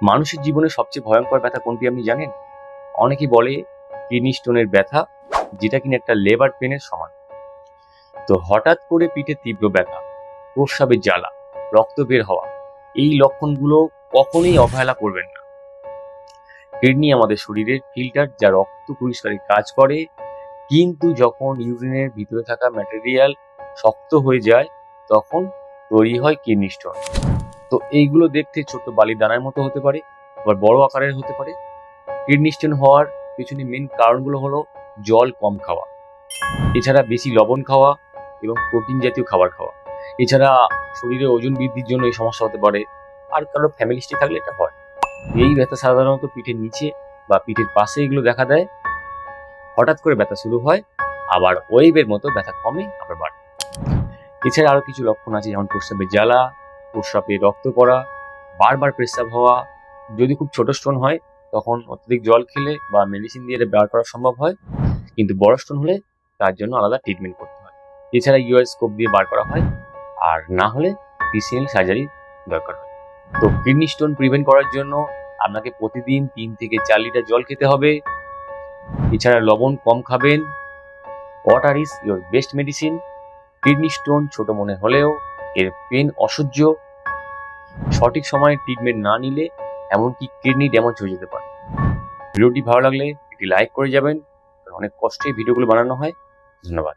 মানুষের জীবনে সবচেয়ে ভয়ঙ্কর ব্যথা কোনটি আপনি জানেন? অনেকেই বলে কিডনি স্টোনের ব্যথা, যেটা কিনা একটা লেবার পেনের সমান। তো হঠাৎ করে পিঠে তীব্র ব্যথা, প্রস্রাবের জ্বালা, রক্ত বের হওয়া, এই লক্ষণগুলো কখনোই অবহেলা করবেন না। কিডনি আমাদের শরীরের ফিল্টার, যা রক্ত পরিষ্কারের কাজ করে, কিন্তু যখন ইউরিনের ভিতরে থাকা ম্যাটেরিয়াল শক্ত হয়ে যায়, তখন তৈরি হয় কিডনি স্টোন। তো এইগুলো দেখতে ছোট বালির দানার মতো হতে পারে, আবার বড় আকারের হতে পারে। কিডনি স্টোন হওয়ার পেছনে মেন কারণগুলো হলো জল কম খাওয়া, এছাড়া বেশি লবণ খাওয়া এবং প্রোটিন জাতীয় খাবার খাওয়া। এছাড়া শরীরে ওজন বৃদ্ধির জন্য এই সমস্যা হতে পারে। আর কারো ফ্যামিলি হিস্ট্রি থাকলে এটা হয়। এই ব্যথা সাধারণত পিঠের নিচে বা পিঠের পাশে এগুলো দেখা দেয়। হঠাৎ করে ব্যথা শুরু হয়, আবার ওয়েভের মতো ব্যথা কমে আবার বাড়ে। এছাড়া আরো কিছু লক্ষণ আছে, যেমন প্রস্রাবের জ্বালা, প্রস্রাবে রক্ত পড়া, বারবার প্রস্রাব হওয়া। যদি খুব ছোট স্টোন হয়, তখন অত্যধিক জল খেলে বা মেডিসিন দিয়ে এটা বার করা সম্ভব হয়, কিন্তু বড় স্টোন হলে তার জন্য আলাদা ট্রিটমেন্ট করতে হয়। এছাড়া ইউএস স্কোপ দিয়ে বার করা হয়, আর না হলে পিসিএল সার্জারি দরকার হয়। তো কিডনি স্টোন প্রিভেন্ট করার জন্য আপনাকে প্রতিদিন 3 থেকে 4 লিটার জল খেতে হবে। এছাড়া লবণ কম খাবেন। Water is your best medicine. Kidney stone ছোট মনে হলেও এর পেন অসহ্য। সঠিক সময়ে ট্রিটমেন্ট না নিলে এমনকি কিডনি ড্যামেজ হয়ে যেতে পারে। ভিডিওটি ভালো লাগলে একটি লাইক করে যাবেন। অনেক কষ্টে ভিডিওগুলো বানানো হয়। ধন্যবাদ।